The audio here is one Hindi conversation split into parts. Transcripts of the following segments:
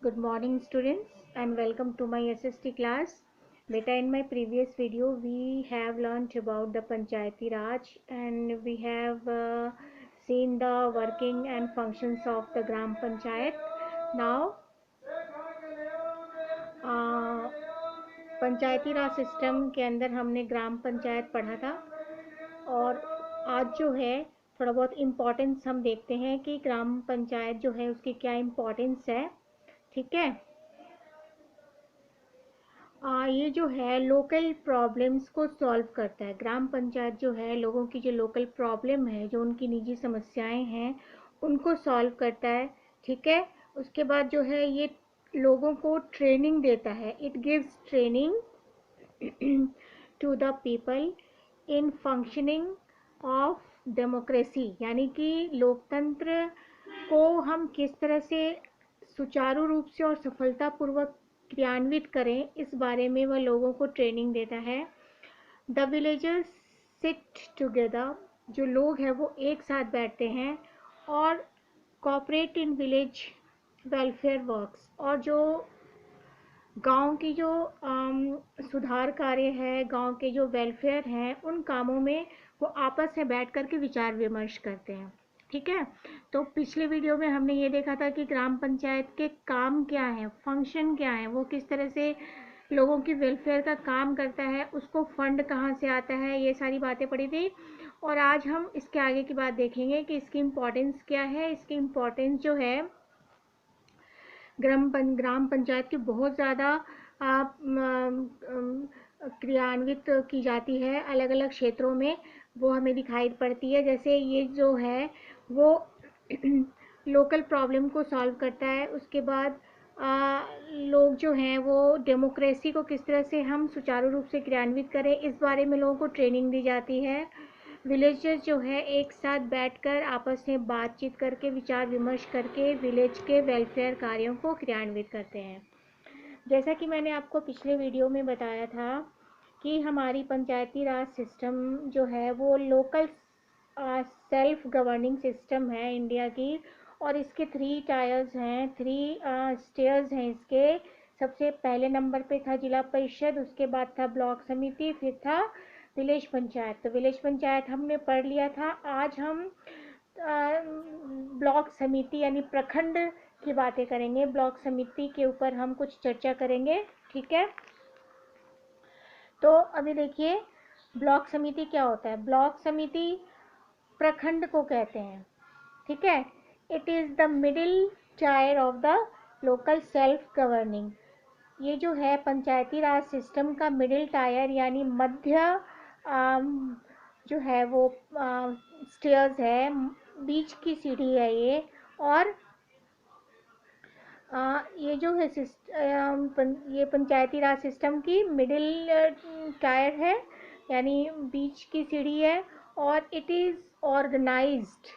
Good morning students and welcome to my SST class. Beta, in my previous video we have learnt about the Panchayati Raj and we have seen the working and functions of the Gram Panchayat. Now Panchayati Raj system के अंदर हमने ग्राम पंचायत पढ़ा था और आज जो है थोड़ा बहुत इम्पोर्टेंस हम देखते हैं कि ग्राम पंचायत जो है उसकी क्या इम्पोर्टेंस है। ठीक है, ये जो है लोकल प्रॉब्लम्स को सॉल्व करता है। ग्राम पंचायत जो है लोगों की जो लोकल प्रॉब्लम है, जो उनकी निजी समस्याएं हैं, उनको सॉल्व करता है। ठीक है, उसके बाद जो है ये लोगों को ट्रेनिंग देता है। It gives training to the people in functioning of democracy, यानी कि लोकतंत्र को हम किस तरह से सुचारू रूप से और सफलतापूर्वक क्रियान्वित करें, इस बारे में वह लोगों को ट्रेनिंग देता है। द विलेजर्स सिट टुगेदर, जो लोग हैं वो एक साथ बैठते हैं और cooperate in village welfare works, और जो गांव की जो सुधार कार्य है, गांव के जो वेलफेयर हैं, उन कामों में वो आपस में बैठ कर के विचार विमर्श करते हैं। ठीक है, तो पिछले वीडियो में हमने ये देखा था कि ग्राम पंचायत के काम क्या है, फंक्शन क्या है, वो किस तरह से लोगों की वेलफेयर का काम करता है, उसको फंड कहाँ से आता है, ये सारी बातें पढ़ी थी। और आज हम इसके आगे की बात देखेंगे कि इसकी इम्पोर्टेंस क्या है। इसकी इम्पोर्टेंस जो है ग्राम पंचायत की बहुत ज़्यादा क्रियान्वित की जाती है अलग अलग क्षेत्रों में, वो हमें दिखाई पड़ती है। जैसे ये जो है वो लोकल प्रॉब्लम को सॉल्व करता है। उसके बाद लोग जो हैं वो डेमोक्रेसी को किस तरह से हम सुचारू रूप से क्रियान्वित करें, इस बारे में लोगों को ट्रेनिंग दी जाती है। विलेजर्स जो है एक साथ बैठकर आपस में बातचीत करके विचार विमर्श करके विलेज के वेलफेयर कार्यों को क्रियान्वित करते हैं। जैसा कि मैंने आपको पिछले वीडियो में बताया था कि हमारी पंचायती राज सिस्टम जो है वो लोकल सेल्फ गवर्निंग सिस्टम है इंडिया की, और इसके 3 टायर्स हैं, 3 स्टेयर्स हैं इसके। सबसे पहले नंबर पे था जिला परिषद, उसके बाद था ब्लॉक समिति, फिर था विलेज पंचायत। तो विलेज पंचायत हमने पढ़ लिया था। आज हम ब्लॉक समिति यानी प्रखंड की बातें करेंगे। ब्लॉक समिति के ऊपर हम कुछ चर्चा करेंगे। ठीक है, तो अभी देखिए ब्लॉक समिति क्या होता है। ब्लॉक समिति प्रखंड को कहते हैं। ठीक है, it is the middle tyre of the local self governing. ये जो है पंचायती राज सिस्टम का मिडिल टायर यानी मध्य जो है वो स्टेयर्स है, बीच की सीढ़ी है ये। और ये जो है ये पंचायती राज सिस्टम की मिडिल टायर है यानी बीच की सीढ़ी है। और it is organised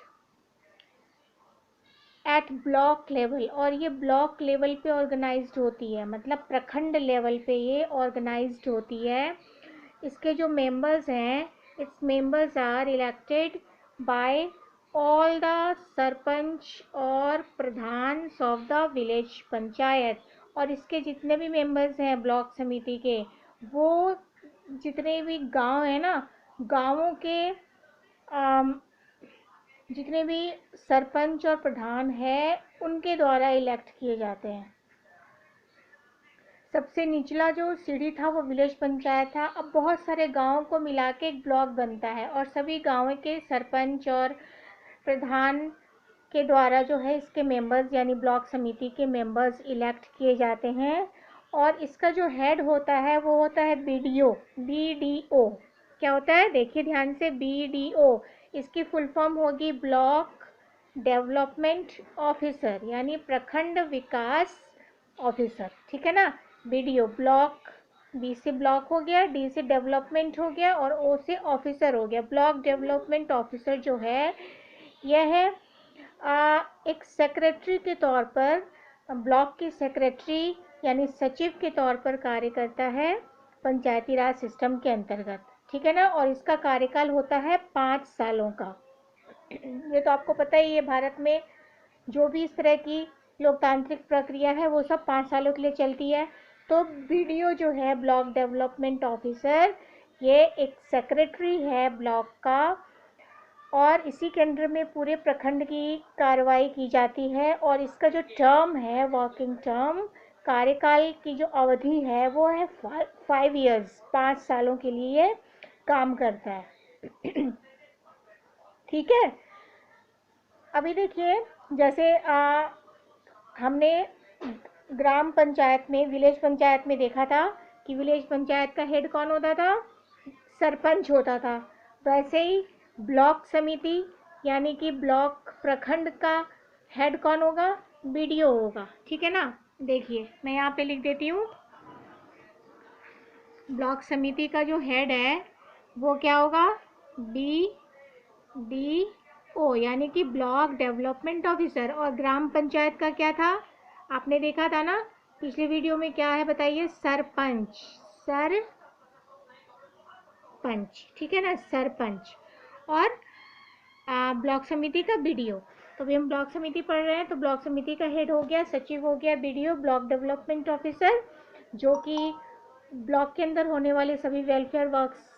at block level, और ये ब्लॉक लेवल पे ऑर्गेनाइज्ड होती है, मतलब प्रखंड लेवल पे ये ऑर्गेनाइज्ड होती है। इसके जो मेंबर्स हैं, its members are elected by all the sarpanch और pradhan of the village panchayat. और इसके जितने भी मेंबर्स हैं ब्लॉक समिति के, वो जितने भी गांव हैं ना, गांवों के जितने भी सरपंच और प्रधान हैं उनके द्वारा इलेक्ट किए जाते हैं। सबसे निचला जो सीढ़ी था वो विलेज पंचायत था। अब बहुत सारे गांवों को मिला के एक ब्लॉक बनता है और सभी गांवों के सरपंच और प्रधान के द्वारा जो है इसके मेंबर्स यानी ब्लॉक समिति के मेंबर्स इलेक्ट किए जाते हैं। और इसका जो हेड होता है वो होता है बीडीओ। बीडीओ क्या होता है, देखिए ध्यान से, बीडीओ इसकी फुल फॉर्म होगी ब्लॉक डेवलपमेंट ऑफिसर यानी प्रखंड विकास ऑफिसर। ठीक है ना, बीडीओ ब्लॉक, बी से ब्लॉक हो गया, डी से डेवलपमेंट हो गया और ओ से ऑफिसर हो गया। ब्लॉक डेवलपमेंट ऑफिसर जो है यह है एक सेक्रेटरी के तौर पर, ब्लॉक की सेक्रेटरी यानी सचिव के तौर पर कार्य करता है पंचायती राज सिस्टम के अंतर्गत। ठीक है ना, और इसका कार्यकाल होता है 5 सालों का। ये तो आपको पता ही है, भारत में जो भी इस तरह की लोकतांत्रिक प्रक्रिया है वो सब 5 सालों के लिए चलती है। तो बीडीओ जो है ब्लॉक डेवलपमेंट ऑफिसर, ये एक सेक्रेटरी है ब्लॉक का, और इसी के अंडर में पूरे प्रखंड की कार्रवाई की जाती है। और इसका जो टर्म है, वर्किंग टर्म, कार्यकाल की जो अवधि है वो है 5 इयर्स, 5 सालों के लिए ये काम करता है। ठीक है। अभी देखिए, जैसे हमने ग्राम पंचायत में, विलेज पंचायत में देखा था कि विलेज पंचायत का हेड कौन होता था, सरपंच होता था। वैसे ही ब्लॉक समिति यानी कि ब्लॉक प्रखंड का हेड कौन होगा, बीडीओ होगा। ठीक है ना। देखिए मैं यहाँ पे लिख देती हूँ, ब्लॉक समिति का जो हेड है वो क्या होगा, BDO यानी कि ब्लॉक डेवलपमेंट ऑफिसर। और ग्राम पंचायत का क्या था, आपने देखा था ना पिछले वीडियो में, क्या है बताइए, सरपंच। ठीक है ना, सरपंच। और ब्लॉक समिति का बीडीओ। तो अभी हम ब्लॉक समिति पढ़ रहे हैं, तो ब्लॉक समिति का हेड हो गया, सचिव हो गया बीडीओ, ब्लॉक डेवलपमेंट ऑफिसर, जो कि ब्लॉक के अंदर होने वाले सभी वेलफेयर वर्क्स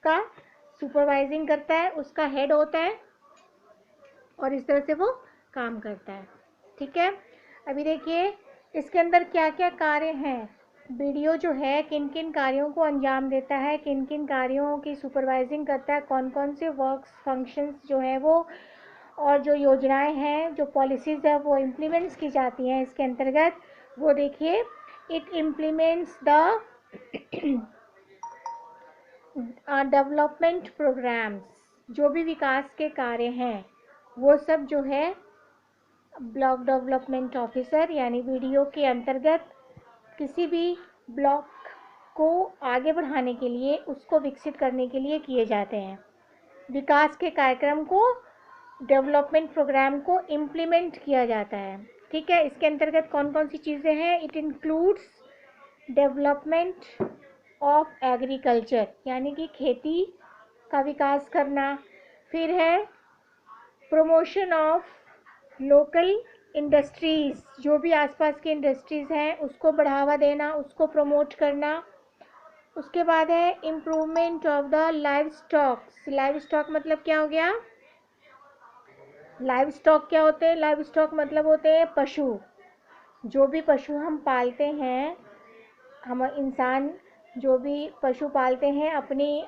का सुपरवाइजिंग करता है, उसका हेड होता है और इस तरह से वो काम करता है। ठीक है। अभी देखिए इसके अंदर क्या क्या कार्य हैं। बीडीओ जो है किन किन कार्यों को अंजाम देता है, किन किन कार्यों की सुपरवाइजिंग करता है, कौन कौन से वर्क्स फंक्शंस जो है वो, और जो योजनाएं हैं, जो पॉलिसीज़ है वो इम्प्लीमेंट्स की जाती हैं इसके अंतर्गत, वो देखिए, it implements the development programmes, जो भी विकास के कार्य हैं वो सब जो है ब्लॉक डेवलपमेंट ऑफिसर यानी बीडीओ के अंतर्गत किसी भी ब्लॉक को आगे बढ़ाने के लिए, उसको विकसित करने के लिए किए जाते हैं। विकास के कार्यक्रम को, डेवलपमेंट प्रोग्राम को इम्प्लीमेंट किया जाता है। ठीक है। इसके अंतर्गत कौन कौन सी चीज़ें हैं, it includes development of agriculture यानी कि खेती का विकास करना, फिर है प्रमोशन ऑफ लोकल इंडस्ट्रीज़, जो भी आसपास की इंडस्ट्रीज़ हैं उसको बढ़ावा देना, उसको प्रमोट करना। उसके बाद है improvement of the live stocks. Live stock मतलब क्या हो गया, लाइव स्टॉक क्या होते हैं, लाइव स्टॉक मतलब होते हैं पशु। जो भी पशु हम पालते हैं, हम इंसान जो भी पशु पालते हैं अपनी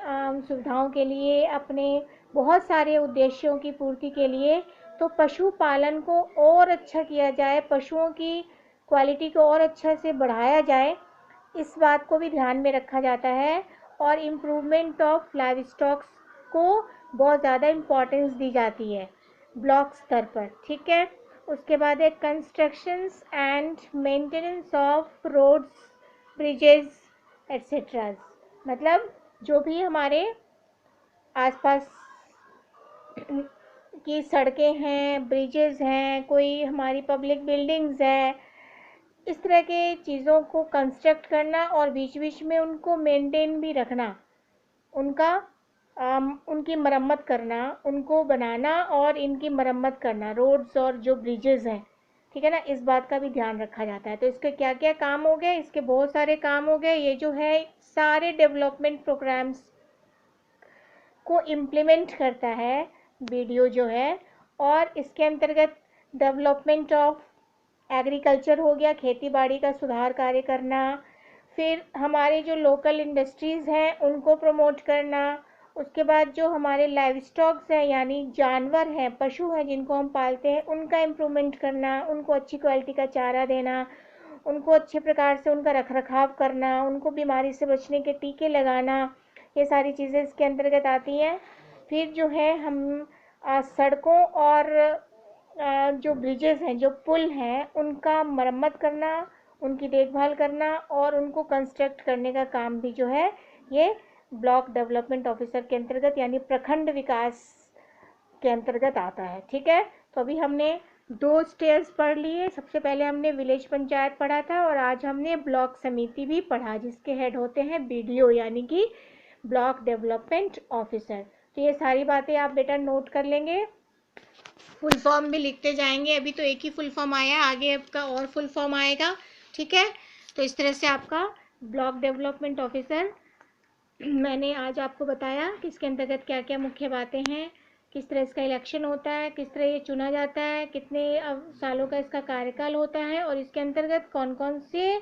सुविधाओं के लिए, अपने बहुत सारे उद्देश्यों की पूर्ति के लिए, तो पशुपालन को और अच्छा किया जाए, पशुओं की क्वालिटी को और अच्छा से बढ़ाया जाए, इस बात को भी ध्यान में रखा जाता है। और इम्प्रूवमेंट ऑफ लाइव स्टॉक्स को बहुत ज़्यादा इम्पोर्टेंस दी जाती है ब्लॉक स्तर पर। ठीक है। उसके बाद है constructions and maintenance of roads, bridges et cetera, मतलब जो भी हमारे आसपास की सड़कें हैं, ब्रिजेस हैं, कोई हमारी पब्लिक बिल्डिंग्स है, इस तरह के चीज़ों को कंस्ट्रक्ट करना और बीच बीच में उनको मेंटेन भी रखना, उनकी मरम्मत करना, उनको बनाना और इनकी मरम्मत करना, रोड्स और जो ब्रिजेस हैं। ठीक है ना, इस बात का भी ध्यान रखा जाता है। तो इसके क्या क्या काम हो गए, इसके बहुत सारे काम हो गए। ये जो है सारे डेवलपमेंट प्रोग्राम्स को इम्प्लीमेंट करता है बीडीओ जो है। और इसके अंतर्गत डेवलपमेंट ऑफ एग्रीकल्चर हो गया, खेती बाड़ी का सुधार कार्य करना, फिर हमारे जो लोकल इंडस्ट्रीज़ हैं उनको प्रमोट करना, उसके बाद जो हमारे लाइव स्टॉक्स हैं यानी जानवर हैं, पशु हैं जिनको हम पालते हैं, उनका इम्प्रूवमेंट करना, उनको अच्छी क्वालिटी का चारा देना, उनको अच्छे प्रकार से उनका रखरखाव करना, उनको बीमारी से बचने के टीके लगाना, ये सारी चीज़ें इसके अंतर्गत आती हैं। फिर जो है हम सड़कों और जो ब्रिजेस हैं, जो पुल हैं, उनका मरम्मत करना, उनकी देखभाल करना और उनको कंस्ट्रक्ट करने का काम भी जो है ये ब्लॉक डेवलपमेंट ऑफिसर के अंतर्गत यानी प्रखंड विकास के अंतर्गत आता है। ठीक है। तो अभी हमने 2 स्टेज पढ़ लिए। सबसे पहले हमने विलेज पंचायत पढ़ा था और आज हमने ब्लॉक समिति भी पढ़ा, जिसके हेड होते हैं बीडीओ यानी कि ब्लॉक डेवलपमेंट ऑफिसर। तो ये सारी बातें आप बेटा नोट कर लेंगे। फुल फॉर्म भी लिखते जाएंगे। अभी तो एक ही फुल फॉर्म आया है, आगे आपका और फुल फॉर्म आएगा। ठीक है, तो इस तरह से आपका ब्लॉक डेवलपमेंट ऑफिसर मैंने आज आपको बताया कि इसके अंतर्गत क्या क्या मुख्य बातें हैं, किस तरह इसका इलेक्शन होता है, किस तरह ये चुना जाता है, कितने सालों का इसका कार्यकाल होता है, और इसके अंतर्गत कौन कौन से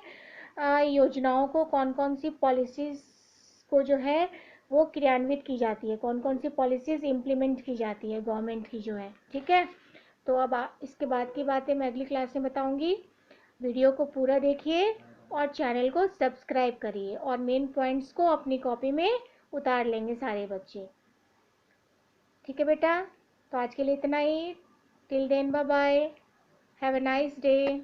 योजनाओं को, कौन कौन सी पॉलिसीज़ को जो है वो क्रियान्वित की जाती है, कौन कौन सी पॉलिसीज़ इम्प्लीमेंट की जाती है गवर्नमेंट की जो है। ठीक है, तो अब इसके बाद की बातें मैं अगली क्लास में बताऊंगी। वीडियो को पूरा देखिए और चैनल को सब्सक्राइब करिए, और मेन पॉइंट्स को अपनी कॉपी में उतार लेंगे सारे बच्चे। ठीक है बेटा, तो आज के लिए इतना ही। Till then bye bye, have a nice day.